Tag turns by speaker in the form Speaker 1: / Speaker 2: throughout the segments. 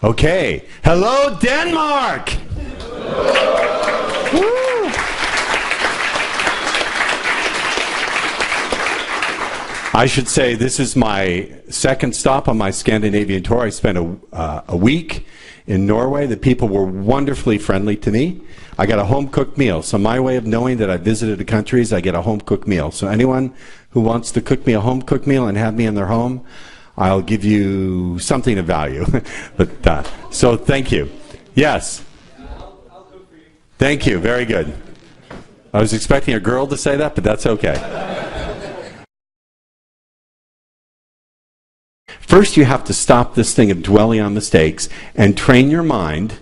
Speaker 1: Okay. Hello, Denmark! Woo. I should say this is my second stop on my Scandinavian tour. I spent a week in Norway. The people were wonderfully friendly to me. I got a home-cooked meal. So my way of knowing that I visited a country is I get a home-cooked meal. So anyone who wants to cook me a home-cooked meal and have me in their home, I'll give you something of value. But so thank you. Yes? I'll cook for you. Thank you. Very good. I was expecting a girl to say that, but that's okay. First, you have to stop this thing of dwelling on mistakes and train your mind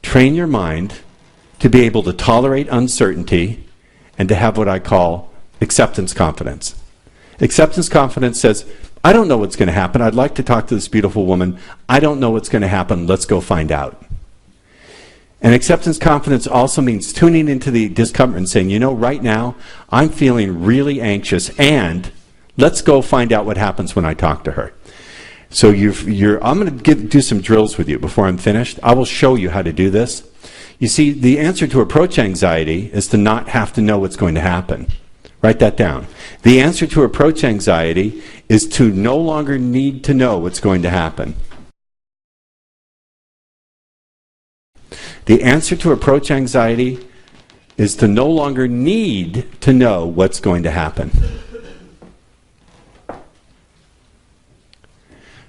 Speaker 1: to be able to tolerate uncertainty and to have what I call acceptance confidence. Acceptance confidence says, I don't know what's going to happen. I'd like to talk to this beautiful woman. I don't know what's going to happen. Let's go find out. And acceptance confidence also means tuning into the discomfort and saying, you know, right now, I'm feeling really anxious, and let's go find out what happens when I talk to her. So I'm going to do some drills with you before I'm finished. I will show you how to do this. You see, the answer to approach anxiety is to not have to know what's going to happen. Write that down. The answer to approach anxiety is to no longer need to know what's going to happen. The answer to approach anxiety is to no longer need to know what's going to happen.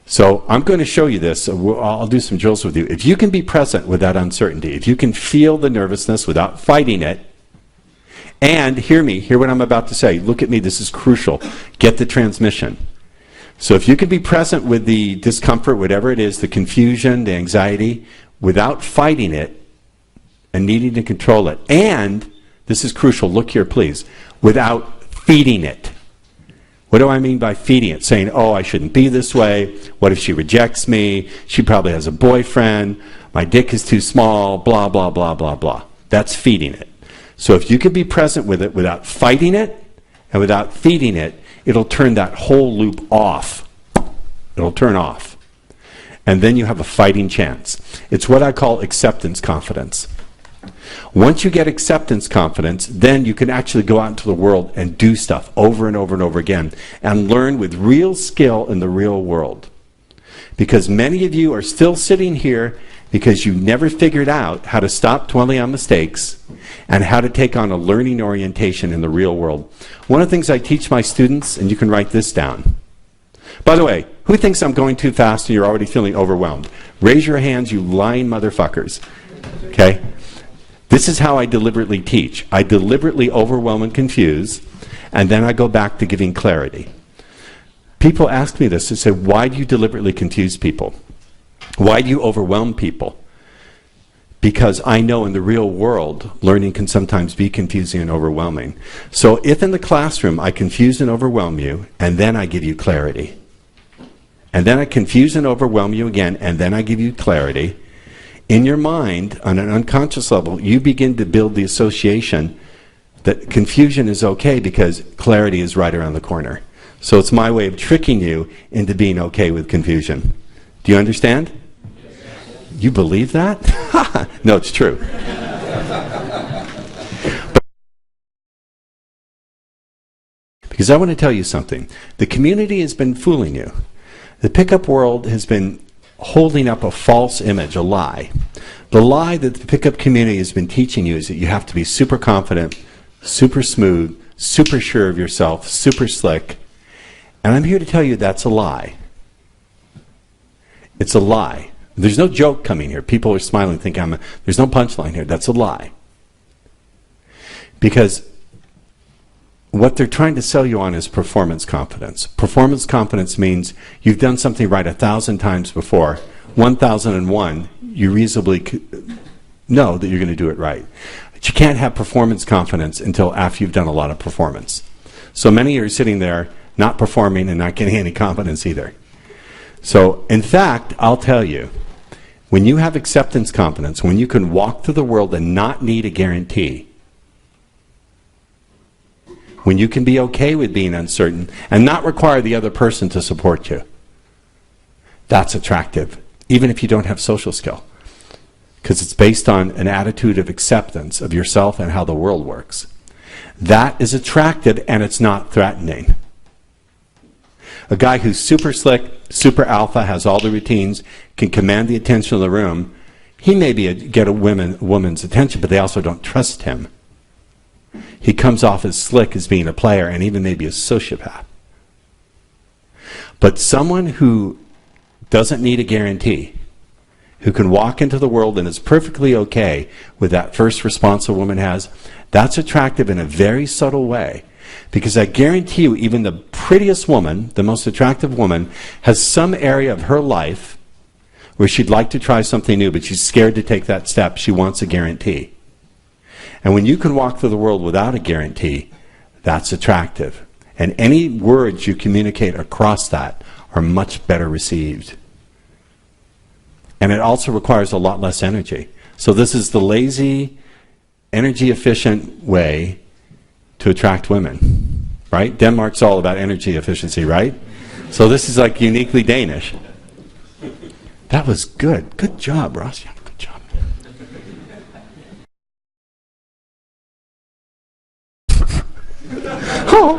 Speaker 1: So I'm going to show you this. I'll do some drills with you. If you can be present with that uncertainty, if you can feel the nervousness without fighting it, and hear me, hear what I'm about to say. Look at me, this is crucial. Get the transmission. So if you can be present with the discomfort, whatever it is, the confusion, the anxiety, without fighting it and needing to control it, and, this is crucial, look here please, without feeding it. What do I mean by feeding it? Saying, oh, I shouldn't be this way. What if she rejects me? She probably has a boyfriend. My dick is too small, blah, blah, blah, blah, blah. That's feeding it. So if you could be present with it without fighting it and without feeding it, it'll turn that whole loop off. It'll turn off. And then you have a fighting chance. It's what I call acceptance confidence. Once you get acceptance confidence, then you can actually go out into the world and do stuff over and over and over again and learn with real skill in the real world. Because many of you are still sitting here because you never figured out how to stop dwelling on mistakes and how to take on a learning orientation in the real world. One of the things I teach my students, and you can write this down. By the way, who thinks I'm going too fast and you're already feeling overwhelmed? Raise your hands, you lying motherfuckers. Okay? This is how I deliberately teach. I deliberately overwhelm and confuse, and then I go back to giving clarity. People ask me this. They say, why do you deliberately confuse people? Why do you overwhelm people? Because I know in the real world, learning can sometimes be confusing and overwhelming. So if in the classroom I confuse and overwhelm you, and then I give you clarity, and then I confuse and overwhelm you again, and then I give you clarity, in your mind, on an unconscious level, you begin to build the association that confusion is okay because clarity is right around the corner. So it's my way of tricking you into being okay with confusion. Do you understand? You believe that? No, it's true. Because I want to tell you something. The community has been fooling you. The pickup world has been holding up a false image, a lie. The lie that the pickup community has been teaching you is that you have to be super confident, super smooth, super sure of yourself, super slick. And I'm here to tell you that's a lie. It's a lie. There's no joke coming here. People are smiling, thinking there's no punchline here. That's a lie. Because what they're trying to sell you on is performance confidence. Performance confidence means you've done something right 1,000 times before. 1,001, you reasonably know that you're going to do it right. But you can't have performance confidence until after you've done a lot of performance. So many are sitting there not performing and not getting any confidence either. So, in fact, I'll tell you, when you have acceptance confidence, when you can walk through the world and not need a guarantee, when you can be okay with being uncertain and not require the other person to support you, that's attractive. even if you don't have social skill. Because it's based on an attitude of acceptance of yourself and how the world works. That is attractive, and it's not threatening. A guy who's super slick, super alpha, has all the routines, can command the attention of the room, he may get a woman's attention, but they also don't trust him. He comes off as slick as being a player and even maybe a sociopath. But someone who doesn't need a guarantee, who can walk into the world and is perfectly okay with that first response a woman has, that's attractive in a very subtle way. Because I guarantee you, even the prettiest woman, the most attractive woman, has some area of her life where she'd like to try something new, but she's scared to take that step. She wants a guarantee. And when you can walk through the world without a guarantee, that's attractive. And any words you communicate across that are much better received. And it also requires a lot less energy. So this is the lazy, energy-efficient way to attract women, right? Denmark's all about energy efficiency, right? So this is like uniquely Danish. That was good. Good job, Ross. Yeah, good job. Oh,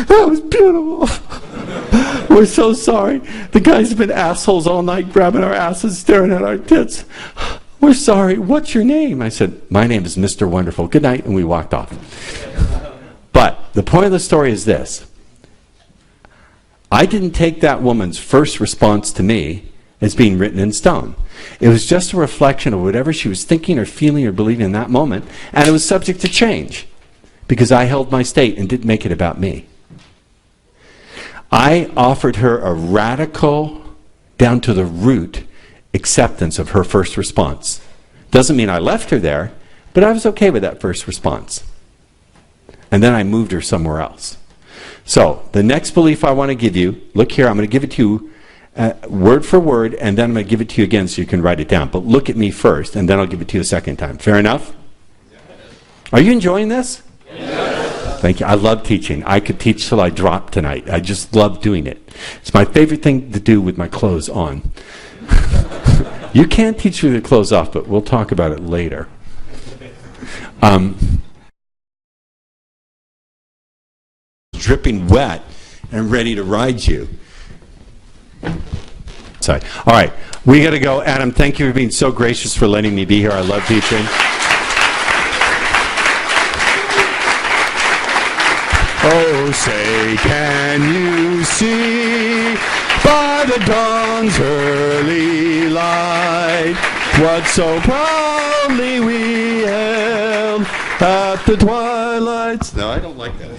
Speaker 1: that was beautiful. We're so sorry. The guys have been assholes all night, grabbing our asses, staring at our tits. We're sorry. What's your name? I said, my name is Mr. Wonderful. Good night, and we walked off. But the point of the story is this. I didn't take that woman's first response to me as being written in stone. It was just a reflection of whatever she was thinking or feeling or believing in that moment, and it was subject to change because I held my state and didn't make it about me. I offered her a radical, down to the root, acceptance of her first response. Doesn't mean I left her there, but I was okay with that first response. And then I moved her somewhere else. So, the next belief I want to give you, look here, I'm going to give it to you word for word, and then I'm going to give it to you again so you can write it down. But look at me first, and then I'll give it to you a second time. Fair enough? Yes. Are you enjoying this? Yes. Thank you. I love teaching. I could teach till I drop tonight. I just love doing it. It's my favorite thing to do with my clothes on. You can teach with your clothes off, but we'll talk about it later. Dripping wet and ready to ride you. Sorry. All right, we got to go. Adam, thank you for being so gracious for letting me be here. I love teaching. Oh, say, can you see by the dawn's early light what so proudly we hailed at the twilight's... No, I don't like that.